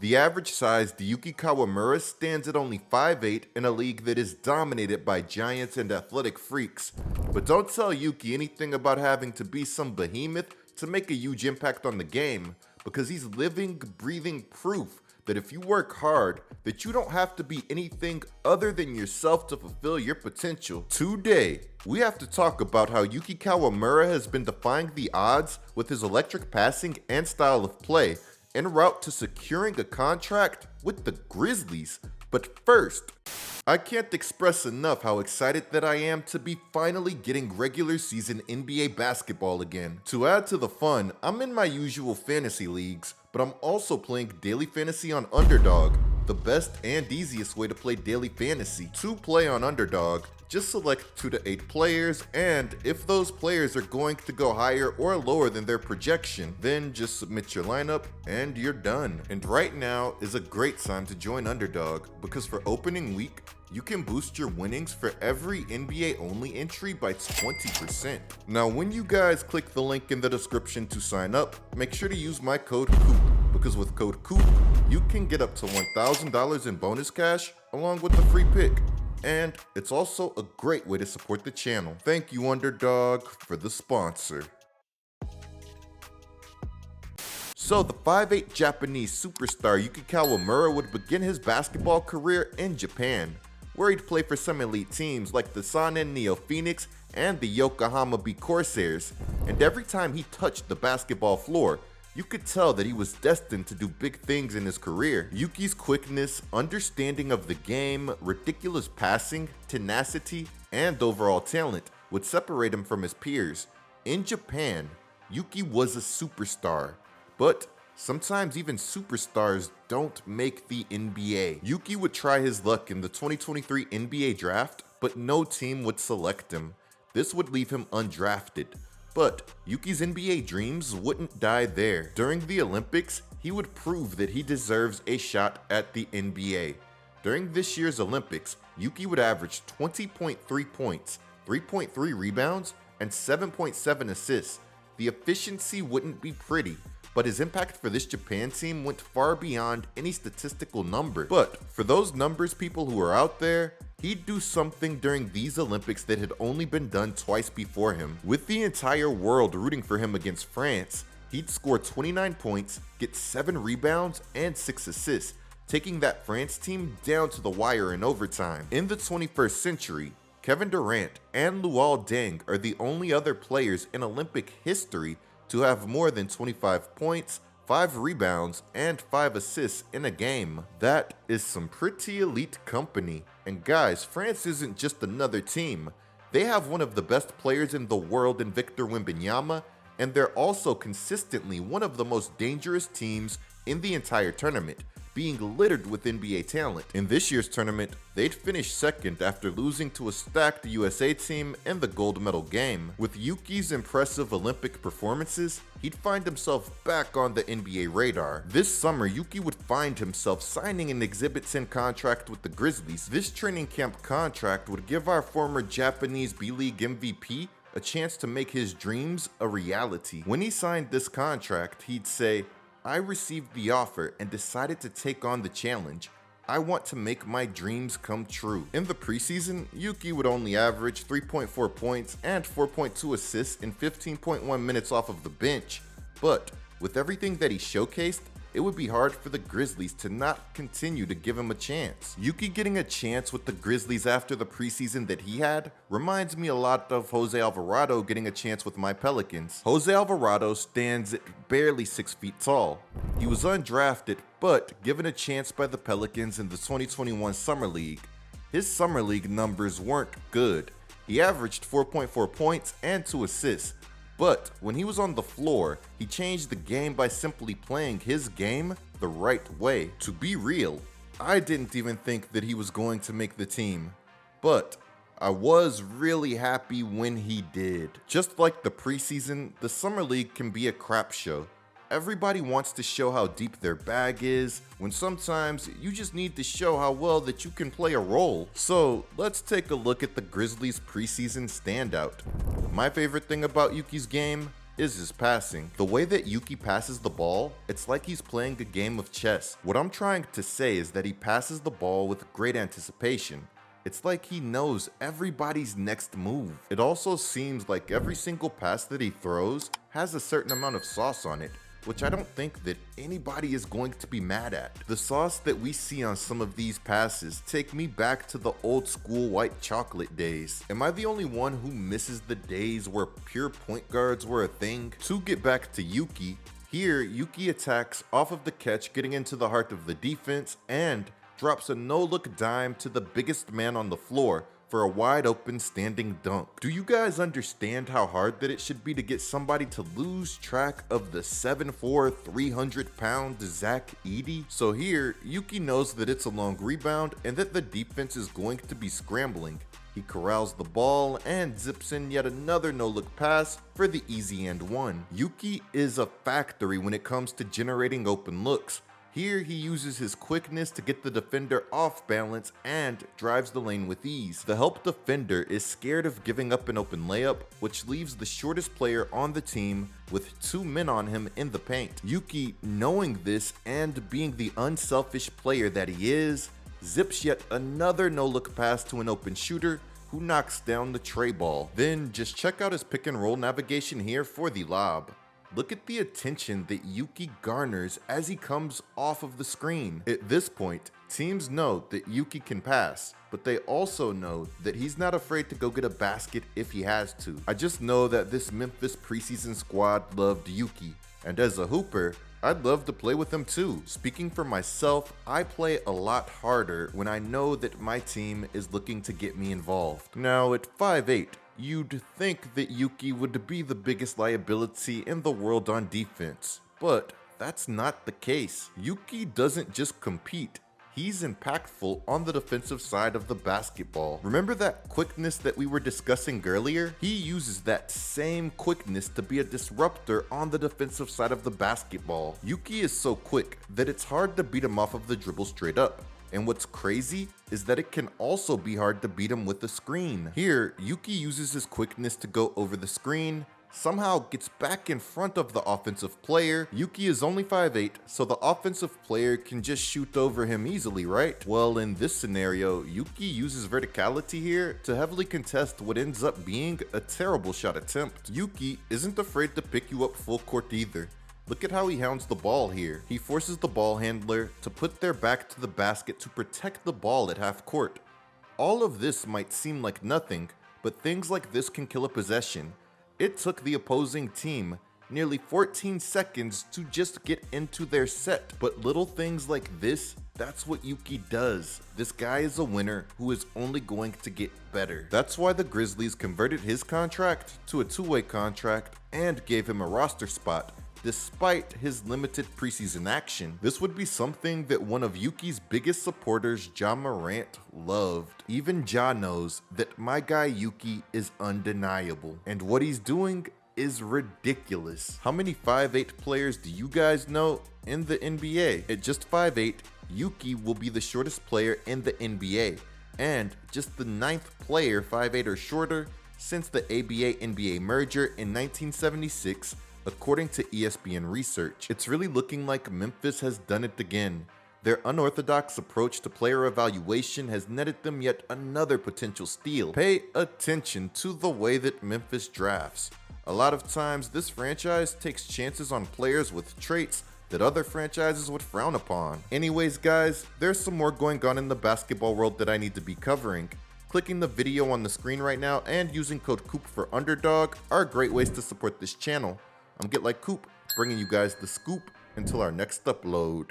The average-sized Yuki Kawamura stands at only 5'8" in a league that is dominated by giants and athletic freaks. But don't tell Yuki anything about having to be some behemoth to make a huge impact on the game, because he's living, breathing proof that if you work hard, that you don't have to be anything other than yourself to fulfill your potential. Today, we have to talk about how Yuki Kawamura has been defying the odds with his electric passing and style of play, en route to securing a contract with the Grizzlies. But first, I can't express enough how excited that I am to be finally getting regular season NBA basketball again. To add to the fun, I'm in my usual fantasy leagues, but I'm also playing daily fantasy on Underdog, the best and easiest way to play daily fantasy. To play on Underdog, just select 2 to 8 players, and if those players are going to go higher or lower than their projection, then just submit your lineup and you're done. And right now is a great time to join Underdog, because for opening week, you can boost your winnings for every NBA only entry by 20%. Now when you guys click the link in the description to sign up, make sure to use my code COOP, because with code COOP, you can get up to $1,000 in bonus cash along with the free pick. And it's also a great way to support the channel. Thank you, Underdog, for the sponsor. So the 5'8" Japanese superstar Yuki Kawamura would begin his basketball career in Japan, where he'd play for some elite teams like the Sanen Neo Phoenix and the Yokohama B Corsairs. And every time he touched the basketball floor, you could tell that he was destined to do big things in his career. Yuki's quickness, understanding of the game, ridiculous passing, tenacity, and overall talent would separate him from his peers. In Japan, Yuki was a superstar, but sometimes even superstars don't make the NBA. Yuki would try his luck in the 2023 NBA draft, but no team would select him. This would leave him undrafted. But Yuki's NBA dreams wouldn't die there. During the Olympics, he would prove that he deserves a shot at the NBA. During this year's Olympics, Yuki would average 20.3 points, 3.3 rebounds, and 7.7 assists. The efficiency wouldn't be pretty, but his impact for this Japan team went far beyond any statistical number. But for those numbers people who are out there, he'd do something during these Olympics that had only been done twice before him. With the entire world rooting for him against France, he'd score 29 points, get 7 rebounds, and 6 assists, taking that France team down to the wire in overtime. In the 21st century, Kevin Durant and Luol Deng are the only other players in Olympic history to have more than 25 points, 5 rebounds, and 5 assists in a game. That is some pretty elite company. And guys, France isn't just another team. They have one of the best players in the world in Victor Wembanyama, and they're also consistently one of the most dangerous teams in the entire tournament, being littered with NBA talent. In this year's tournament, they'd finished second after losing to a stacked USA team in the gold medal game. With Yuki's impressive Olympic performances, he'd find himself back on the NBA radar. This summer, Yuki would find himself signing an Exhibit 10 contract with the Grizzlies. This training camp contract would give our former Japanese B-League MVP a chance to make his dreams a reality. When he signed this contract, he'd say, "I received the offer and decided to take on the challenge. I want to make my dreams come true." In the preseason, Yuki would only average 3.4 points and 4.2 assists in 15.1 minutes off of the bench. But with everything that he showcased, it would be hard for the Grizzlies to not continue to give him a chance. Yuki getting a chance with the Grizzlies after the preseason that he had reminds me a lot of Jose Alvarado getting a chance with my Pelicans. Jose Alvarado stands at barely 6 feet tall. He was undrafted, but given a chance by the Pelicans in the 2021 Summer League. His Summer League numbers weren't good. He averaged 4.4 points and 2 assists. But when he was on the floor, he changed the game by simply playing his game the right way. To be real, I didn't even think that he was going to make the team. But I was really happy when he did. Just like the preseason, the Summer League can be a crap show. Everybody wants to show how deep their bag is, when sometimes you just need to show how well that you can play a role. So let's take a look at the Grizzlies preseason standout. My favorite thing about Yuki's game, is his passing. The way that Yuki passes the ball, it's like he's playing a game of chess. What I'm trying to say is that he passes the ball with great anticipation. It's like he knows everybody's next move. It also seems like every single pass that he throws has a certain amount of sauce on it, which I don't think that anybody is going to be mad at. The sauce that we see on some of these passes take me back to the old school white chocolate days. Am I the only one who misses the days where pure point guards were a thing? To get back to Yuki, here Yuki attacks off of the catch, getting into the heart of the defense, and drops a no-look dime to the biggest man on the floor for a wide open standing dunk. Do you guys understand how hard that it should be to get somebody to lose track of the 7'4", 300-pound Zach Edey? So here, Yuki knows that it's a long rebound and that the defense is going to be scrambling. He corrals the ball and zips in yet another no-look pass for the easy and one. Yuki is a factory when it comes to generating open looks. Here he uses his quickness to get the defender off balance and drives the lane with ease. The help defender is scared of giving up an open layup, which leaves the shortest player on the team with 2 men on him in the paint. Yuki, knowing this and being the unselfish player that he is, zips yet another no-look pass to an open shooter who knocks down the tray ball. Then just check out his pick and roll navigation here for the lob. Look at the attention that Yuki garners as he comes off of the screen. At this point, teams know that Yuki can pass, but they also know that he's not afraid to go get a basket if he has to. I just know that this Memphis preseason squad loved Yuki, and as a hooper, I'd love to play with him too. Speaking for myself, I play a lot harder when I know that my team is looking to get me involved. Now at 5'8", you'd think that Yuki would be the biggest liability in the world on defense, but that's not the case. Yuki doesn't just compete, he's impactful on the defensive side of the basketball. Remember that quickness that we were discussing earlier? He uses that same quickness to be a disruptor on the defensive side of the basketball. Yuki is so quick that it's hard to beat him off of the dribble straight up. And what's crazy is that it can also be hard to beat him with a screen. Here, Yuki uses his quickness to go over the screen, somehow gets back in front of the offensive player. Yuki is only 5'8", so the offensive player can just shoot over him easily, right? Well, in this scenario, Yuki uses verticality here to heavily contest what ends up being a terrible shot attempt. Yuki isn't afraid to pick you up full court either. Look at how he hounds the ball here. He forces the ball handler to put their back to the basket to protect the ball at half court. All of this might seem like nothing, but things like this can kill a possession. It took the opposing team nearly 14 seconds to just get into their set, but little things like this, that's what Yuki does. This guy is a winner who is only going to get better. That's why the Grizzlies converted his contract to a 2-way contract and gave him a roster spot, despite his limited preseason action. This would be something that one of Yuki's biggest supporters, Ja Morant, loved. Even Ja knows that my guy Yuki is undeniable, and what he's doing is ridiculous. How many 5'8" players do you guys know in the NBA? At just 5'8", Yuki will be the shortest player in the NBA, and just the 9th player 5'8" or shorter since the ABA-NBA merger in 1976, according to ESPN research. It's really looking like Memphis has done it again. Their unorthodox approach to player evaluation has netted them yet another potential steal. Pay attention to the way that Memphis drafts. A lot of times, this franchise takes chances on players with traits that other franchises would frown upon. Anyways guys, there's some more going on in the basketball world that I need to be covering. Clicking the video on the screen right now and using code COOP for Underdog are great ways to support this channel. I'm GetLikeCoop, bringing you guys the scoop until our next upload.